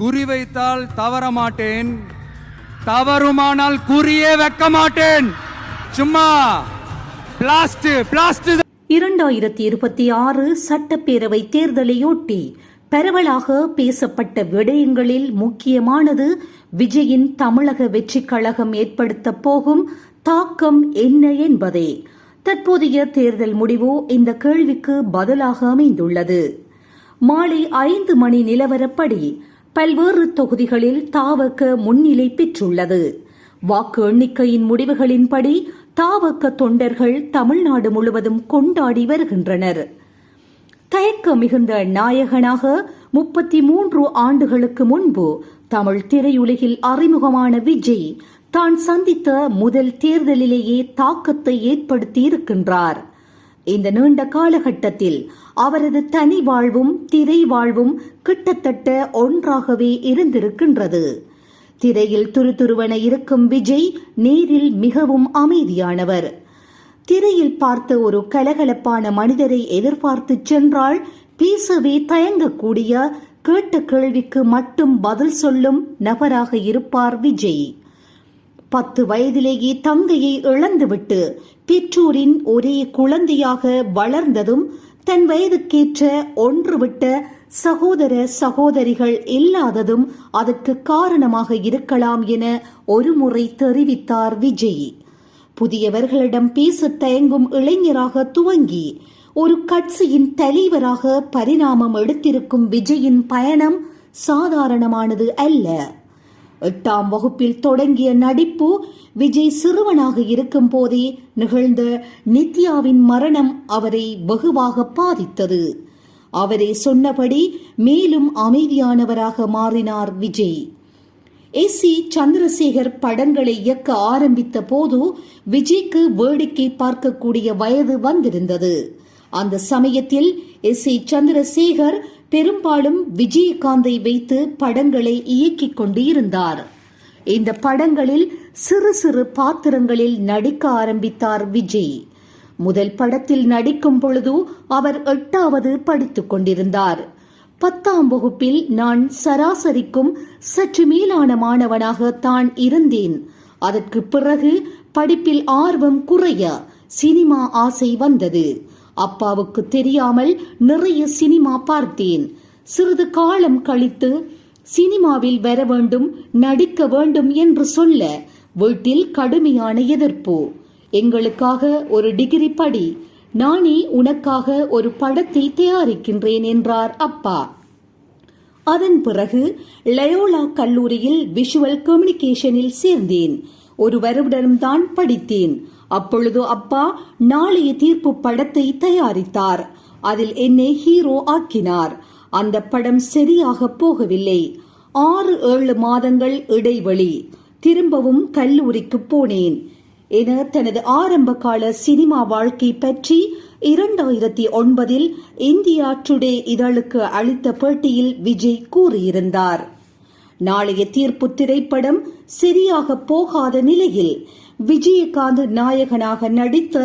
குறிவைத்தால் தவற மாட்டேன், தவறுமானால் குறியே வைக்க மாட்டேன். சும்மா பிளாஸ்ட் 2026 சட்டப்பேரவை தேர்தலையொட்டி பரவலாக பேசப்பட்ட விடயங்களில் முக்கியமானது விஜயின் தமிழக வெற்றிக் கழகம் ஏற்படுத்த போகும் தாக்கம் என்ன என்பதே. தற்போதைய தேர்தல் முடிவு இந்த கேள்விக்கு பதிலாக அமைந்துள்ளது. மாலை 5 மணி நிலவரப்படி பல்வேறு தொகுதிகளில் தாவக முன்னிலை பெற்றுள்ளது. வாக்கு எண்ணிக்கையின் முடிவுகளின்படி தாவக தொண்டர்கள் தமிழ்நாடு முழுவதும் கொண்டாடி வருகின்றனர். தயக்க மிகுந்த நாயகனாக 33 ஆண்டுகளுக்கு முன்பு தமிழ் திரையுலகில் அறிமுகமான விஜய் தான் சந்தித்த முதல் தேர்தலிலேயே தாக்கத்தை ஏற்படுத்தி இருக்கின்றார். இந்த நீண்ட காலகட்டத்தில் அவரது தனி வாழ்வும் திரை வாழ்வும் கிட்டத்தட்ட ஒன்றாகவே இருந்திருக்கின்றது. திரையில் துருதுருவென இருக்கும் விஜய் நேரில் மிகவும் அமைதியானவர். திரையில் பார்த்த ஒரு கலகலப்பான மனிதரை எதிர்பார்த்து சென்றால் பேசவே தயங்கக்கூடிய, கேட்ட கேள்விக்கு மட்டும் பதில் சொல்லும் நபராக இருப்பார் விஜய். 10 வயதிலேயே தங்கையை இழந்துவிட்டு பெற்றோரின் ஒரே குழந்தையாக வளர்ந்ததும் தன் வயதுக்கேற்ற ஒன்றுவிட்ட சகோதர சகோதரிகள் இல்லாததும் அதற்கு காரணமாக இருக்கலாம் என ஒருமுறை தெரிவித்தார் விஜய். புதியவர்களிடம் பேச தயங்கும் இளைஞராக துவங்கி ஒரு கட்சியின் தலைவராக பரிணாமம் எடுத்திருக்கும் விஜயின் பயணம் சாதாரணமானது அல்ல. 8ஆம் வகுப்பில் தொடங்கிய நடிப்பு விஜய் சிறுவனாக இருக்கும் போதே நிகழ்ந்த நித்யாவின் மரணம் அவரை வெகுவாக பாதித்தது. அவரே சொன்னபடி மேலும் அமைதியானவராக மாறினார் விஜய். எஸ்.சி. சந்திரசேகர் படங்களை இயக்க ஆரம்பித்த போது விஜய்க்கு வேடிக்கை பார்க்கக்கூடிய வயது வந்திருந்தது. அந்த சமயத்தில் எஸ்.சி. சந்திரசேகர் பெரும்பாலும் விஜயகாந்தை வைத்து படங்களை இயக்கிக் கொண்டு இருந்தார். இந்த படங்களில் சிறு சிறு பாத்திரங்களில் நடிக்க ஆரம்பித்தார் விஜய். முதல் படத்தில் நடிக்கும் பொழுது அவர் 8வது படித்துக் கொண்டிருந்தார். 10ஆம் வகுப்பில் நான் சராசரிக்கும் சற்று மேலான மாணவனாக தான் இருந்தேன். அதற்கு பிறகு படிப்பில் ஆர்வம் குறைய சினிமா ஆசை வந்தது. அப்பாவுக்கு தெரியாமல் நிறைய சினிமா பார்த்தேன். சிறிது காலம் கழித்து சினிமாவில் வர வேண்டும், நடிக்க வேண்டும் என்று சொல்ல வீட்டில் கடுமையான எதிர்ப்பு. எங்களுக்காக ஒரு டிகிரி படி, நானே உனக்காக ஒரு படத்தை தயாரிக்கின்றேன் என்றார் அப்பா. அதன் பிறகு லயோலா கல்லூரியில் விஷுவல் கம்யூனிகேஷனில் சேர்ந்தேன். ஒரு வருடம்தான் படித்தேன். அப்பொழுது அப்பா நாளைய தீர்ப்பு படத்தை தயாரித்தார். அதில் என்னை ஹீரோ ஆக்கினார். அந்த படம் சரியாக போகவில்லை. 6-7 மாதங்கள் இடைவெளி. திரும்பவும் கல்லூரிக்கு போனேன் என தனது ஆரம்ப கால சினிமா வாழ்க்கை பற்றி 2009 இந்தியா டுடே இதழுக்கு அளித்த பேட்டியில் விஜய் கூறியிருந்தார். நாளைய தீர்ப்பு திரைப்படம் சரியாக போகாத நிலையில் விஜயகாந்த் நாயகனாக நடித்த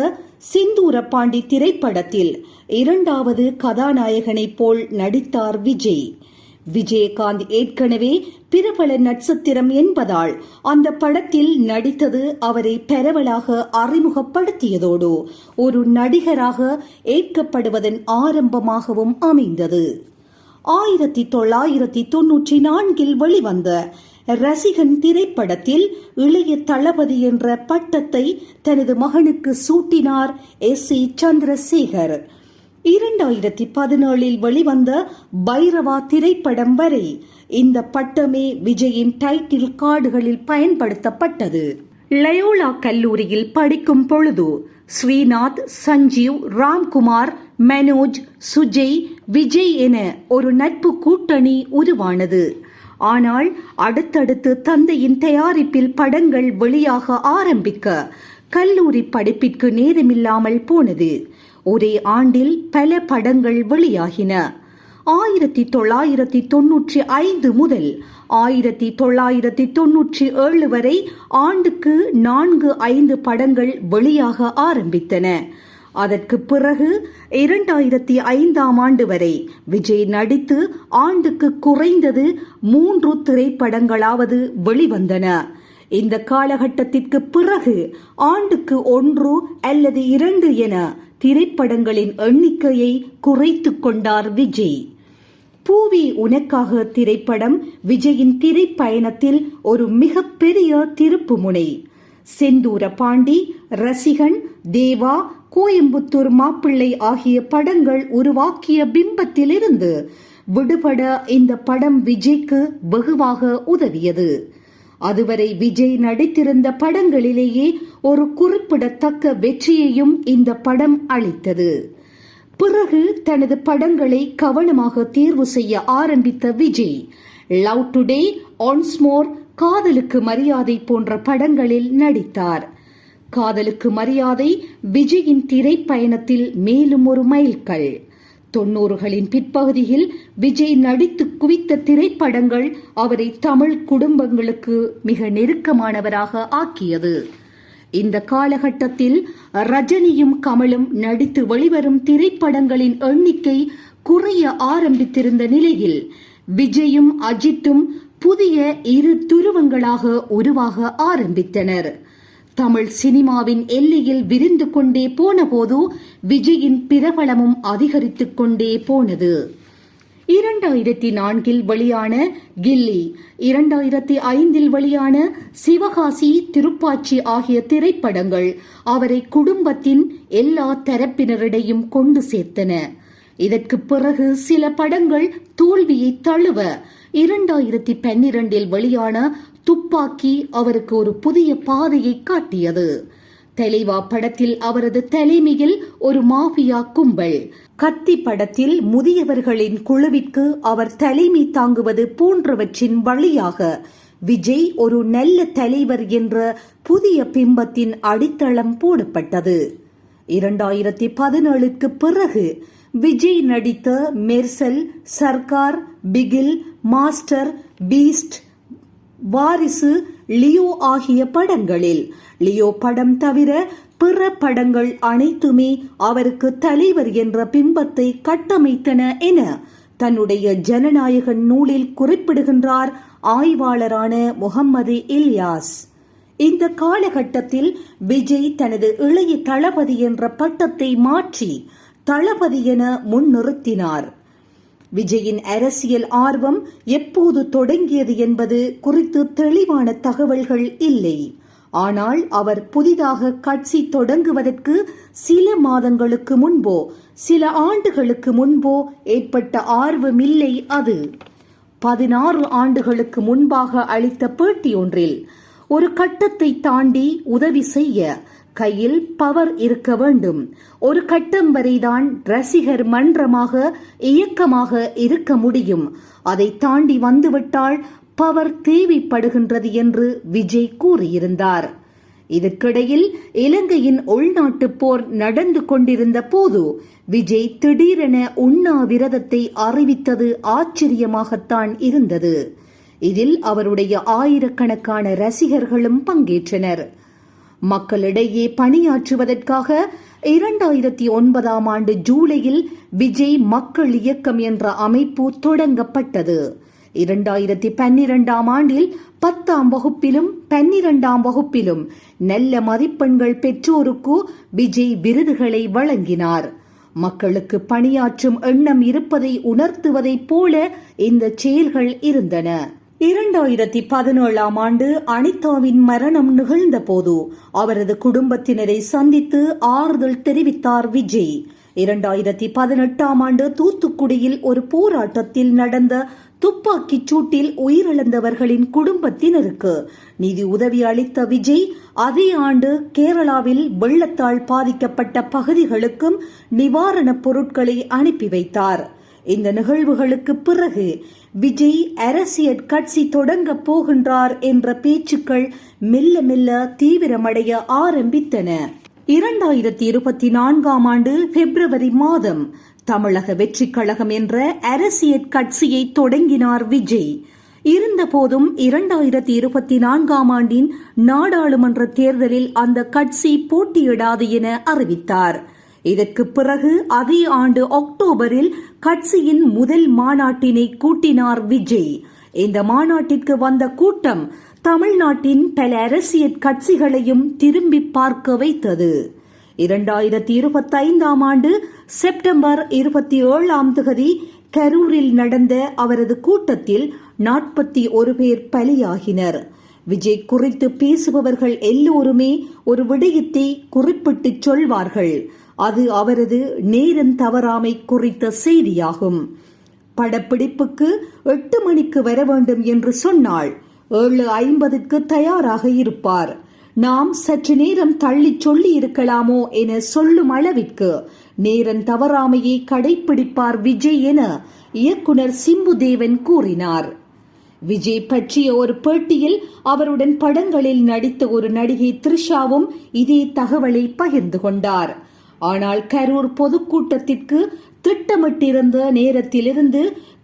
சிந்தூர பாண்டி திரைப்படத்தில் 2வது கதாநாயகனைப் போல் நடித்தார் விஜய். விஜயகாந்த் ஏற்கனவே பிரபல நட்சத்திரம் என்பதால் அந்த படத்தில் நடித்தது அவரை பரவலாக அறிமுகப்படுத்தியதோடு ஒரு நடிகராக ஏற்கப்படுவதன் ஆரம்பமாகவும் அமைந்தது. 1994 வெளிவந்த ரசிகன் திரைப்படத்தில் இளைய தளபதி என்ற பட்டத்தை தனது மகனுக்கு சூட்டினார் எஸ்.சி. சந்திரசேகர். 2017 வெளிவந்த பைரவா திரைப்படம் வரை இந்த பட்டமே விஜயின் டைட்டில் கார்டுகளில் பயன்படுத்தப்பட்டது. லயோலா கல்லூரியில் படிக்கும் பொழுது ஸ்ரீநாத், சஞ்சீவ், ராம்குமார், மனோஜ், சுஜய், விஜய் என ஒரு நட்பு கூட்டணி உருவானது. ஆனால் அடுத்தடுத்து தந்தையின் தயாரிப்பில் படங்கள் வெளியாக ஆரம்பிக்க கல்லூரி படிப்பிற்கு நேரமில்லாமல் போனது. ஒரே ஆண்டில் பல படங்கள் வெளியாகின. 1995 முதல் 1997 வரை ஆண்டுக்கு 4-5 படங்கள் வெளியாக ஆரம்பித்தன. அதற்கு பிறகு 2005ஆம் ஆண்டு வரை விஜய் நடித்து ஆண்டுக்கு குறைந்தது 3 திரைப்படங்களாவது வெளிவந்தன. இந்த காலகட்டத்திற்கு பிறகு ஆண்டுக்கு 1 அல்லது 2 என திரைப்படங்களின் எண்ணிக்கையை குறைத்துக் கொண்டார் விஜய். பூவி உனக்காக திரைப்படம் விஜயின் திரைப்பயணத்தில் ஒரு மிகப்பெரிய திருப்புமுனை. செந்தூர பாண்டி, ரசிகன், தேவா, கோயம்புத்தூர் மாப்பிள்ளை ஆகிய படங்கள் உருவாக்கிய பிம்பத்திலிருந்து விடுபட இந்த படம் விஜய்க்கு வெகுவாக உதவியது. அதுவரை விஜய் நடித்திருந்த படங்களிலேயே ஒரு குறிப்பிடத்தக்க வெற்றியையும் இந்த படம் அளித்தது. பிறகு தனது படங்களை கவனமாக தேர்வு செய்ய ஆரம்பித்த Vijay love today, once more, காதலுக்கு மரியாதை போன்ற படங்களில் நடித்தார். காதலுக்கு மரியாதை விஜயின் திரைப்பயணத்தில் மேலும் ஒரு மைல்கல். 90களின் பிற்பகுதியில் விஜய் நடித்து குவித்த திரைப்படங்கள் அவரை தமிழ் குடும்பங்களுக்கு மிக நெருக்கமானவராக ஆக்கியது. இந்த காலகட்டத்தில் ரஜினியும் கமலும் நடித்து வெளிவரும் திரைப்படங்களின் எண்ணிக்கை குறைய ஆரம்பித்திருந்த நிலையில் விஜயும் அஜித்தும் புதிய 2 துருவங்களாக உருவாக ஆரம்பித்தனர். தமிழ் சினிமாவின் எல்லையில் விரிந்து கொண்டே போன போது விஜயின் பிரபலமும் அதிகரித்துக் கொண்டே போனது. 2004இல் வெளியான கில்லி, 2005இல் வெளியான சிவகாசி, திருப்பாச்சி ஆகிய திரைப்படங்கள் அவரை குடும்பத்தின் எல்லா தரப்பினரிடையும் கொண்டு சேர்த்தன. இதற்கு பிறகு சில படங்கள் தோல்வியை தழுவ 2012இல் வெளியான துப்பாக்கி அவருக்கு ஒரு புதிய பாதையை காட்டியது. தலைவா படத்தில் அவரது தலைமையில் ஒரு மாஃபியா கும்பல், கத்தி படத்தில் முதியவர்களின் குழுவிற்கு அவர் தலைமை தாங்குவது போன்றவற்றின் வழியாக விஜய் ஒரு நல்ல தலைவர் என்ற புதிய பிம்பத்தின் அடித்தளம் போடப்பட்டது. 2017க்கு பிறகு விஜய் நடித்த மெர்சல், சர்க்கார், பிகில், மாஸ்டர், பீஸ்ட், வாரிசு, லியோ ஆகிய படங்களில் லியோ படம் தவிர பிற படங்கள் அனைத்துமே அவருக்கு தலைவர் என்ற பிம்பத்தை கட்டமைத்தன என தன்னுடைய ஜனநாயகன் நூலில் குறிப்பிடுகின்றார் ஆய்வாளரான முகம்மது இல்யாஸ். இந்த காலகட்டத்தில் விஜய் தனது இளைய தளபதி என்ற பட்டத்தை மாற்றி தளபதி என முன்னிறுத்தினார். விஜயின் அரசியல் ஆர்வம் எப்போது தொடங்கியது என்பது குறித்து தெளிவான தகவல்கள் இல்லை. ஆனால் அவர் புதிதாக கட்சி தொடங்குவதற்கு சில மாதங்களுக்கு முன்போ சில ஆண்டுகளுக்கு முன்போ ஏற்பட்ட ஆர்வமில்லை அது. 16 ஆண்டுகளுக்கு முன்பாக அளித்த பேட்டி ஒன்றில் ஒரு கட்டத்தை தாண்டி உதவி செய்ய கையில் பவர் இருக்க வேண்டும், ஒரு கட்டம் வரைதான் ரசிகர் மன்றமாக இயக்கமாக இருக்க முடியும், அதை தாண்டி வந்துவிட்டால் பவர் தேவைப்படுகின்றது என்று விஜய் கூறியிருந்தார். இதற்கிடையில் இலங்கையின் உள்நாட்டு போர் நடந்து கொண்டிருந்த போது விஜய் திடீரென உண்ணாவிரதத்தை அறிவித்தது ஆச்சரியமாகத்தான் இருந்தது. இதில் அவருடைய ஆயிரக்கணக்கான ரசிகர்களும் பங்கேற்றனர். மக்களிடையே பணியாற்றுவதற்காக 2009ஆம் ஆண்டு ஜூலையில் விஜய் மக்கள் இயக்கம் என்ற அமைப்பு தொடங்கப்பட்டது. 2012ஆம் ஆண்டில் 10ஆம் வகுப்பிலும் 12ஆம் வகுப்பிலும் நல்ல மதிப்பெண்கள் பெற்றோருக்கு விஜய் விருதுகளை வழங்கினார். மக்களுக்கு பணியாற்றும் எண்ணம் இருப்பதை உணர்த்துவதைப் போல இந்த செயல்கள் இருந்தன. 2017ஆம் ஆண்டு அனிதாவின் மரணம் நிகழ்ந்த போது அவரது குடும்பத்தினரை சந்தித்து ஆறுதல் தெரிவித்தார் விஜய். 2018ஆம் ஆண்டு தூத்துக்குடியில் ஒரு போராட்டத்தில் நடந்த துப்பாக்கிச் சூட்டில் உயிரிழந்தவர்களின் குடும்பத்தினருக்கு நிதி உதவி அளித்த விஜய் அதே ஆண்டு கேரளாவில் வெள்ளத்தால் பாதிக்கப்பட்ட பகுதிகளுக்கும் நிவாரணப் பொருட்களை அனுப்பி வைத்தார். இந்த நிகழ்வுகளுக்கு பிறகு விஜய் அரசியல் கட்சி தொடங்க போகின்றார் என்ற பேச்சுக்கள் மெல்ல மெல்ல தீவிரமடைய ஆரம்பித்தன. 2024ஆம் ஆண்டு பிப்ரவரி மாதம் தமிழக வெற்றிக் கழகம் என்ற அரசியல் கட்சியை தொடங்கினார் விஜய். இருந்தபோதும் 2024ஆம் ஆண்டின் நாடாளுமன்ற தேர்தலில் அந்த கட்சி போட்டியிடாது என அறிவித்தார். இதற்கு பிறகு அதே ஆண்டு அக்டோபரில் கட்சியின் முதல் மாநாட்டினை கூட்டினார் விஜய். இந்த மாநாட்டிற்கு வந்த கூட்டம் தமிழ்நாட்டின் பல அரசியல் கட்சிகளையும் திரும்பி பார்க்க வைத்தது. 2025 ஆண்டு செப்டம்பர் 27 கரூரில் நடந்த அவரது கூட்டத்தில் 41 பேர் பலியாகினர். விஜய் குறித்து பேசுபவர்கள் எல்லோருமே ஒரு விடயத்தை குறிப்பிட்டு சொல்வார்கள். அது அவரது நேரம் தவறாமை குறித்த செய்தியாகும். படப்பிடிப்புக்கு 8 மணிக்கு வர வேண்டும் என்று சொன்னால் 7:50 தயாராக இருப்பார். நாம் சற்று நேரம் தள்ளி சொல்லி இருக்கலாமோ என சொல்லும் அளவிற்கு நேரம் தவறாமையை கடைபிடிப்பார் விஜய் என இயக்குனர் சிம்புதேவன் கூறினார். விஜய் பற்றிய ஒரு பேட்டியில் அவருடன் படங்களில் நடித்த ஒரு நடிகை த்ரிஷாவும் இதே தகவலை பகிர்ந்து கொண்டார். ஆனால் கரூர் பொதுக்கூட்டத்திற்கு திட்டமிட்டிருந்த நேரத்திலிருந்து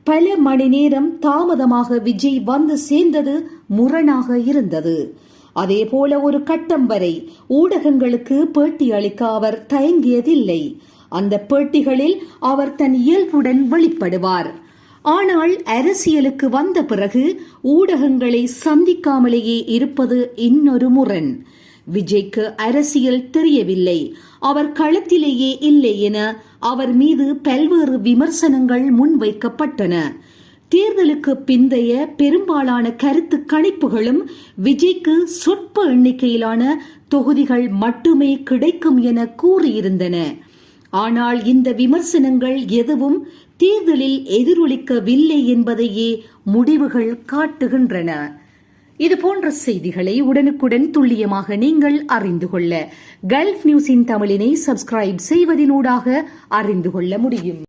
பல மணி நேரம் தாமதமாக விஜய் வந்து சேர்ந்தது முரணாக இருந்தது. அதேபோல ஒரு கட்டம் வரை ஊடகங்களுக்கு பேட்டி அளிக்க அவர் தயங்கியதில்லை. அந்த பேட்டிகளில் அவர் தன் இயல்புடன் வெளிப்படுவார். ஆனால் அரசியலுக்கு வந்த பிறகு ஊடகங்களை சந்திக்காமலேயே இருப்பது இன்னொரு முரண். விஜய்க்கு அரசியல் தெரியவில்லை, அவர் களத்திலேயே இல்லை என அவர் மீது பல்வேறு விமர்சனங்கள் முன்வைக்கப்பட்டன. தேர்தலுக்கு பிந்தைய பெரும்பாலான கருத்து கணிப்புகளும் விஜய்க்கு சொற்ப எண்ணிக்கையிலான தொகுதிகள் மட்டுமே கிடைக்கும் என கூறியிருந்தன. ஆனால் இந்த விமர்சனங்கள் எதுவும் தேர்தலில் எதிரொலிக்கவில்லை என்பதையே முடிவுகள் காட்டுகின்றன. இதுபோன்ற செய்திகளை உடனுக்குடன் துல்லியமாக நீங்கள் அறிந்து கொள்ள கல்ஃப் நியூஸின் தமிழினை சப்ஸ்கிரைப் செய்வதனூடாக அறிந்து கொள்ள முடியும்.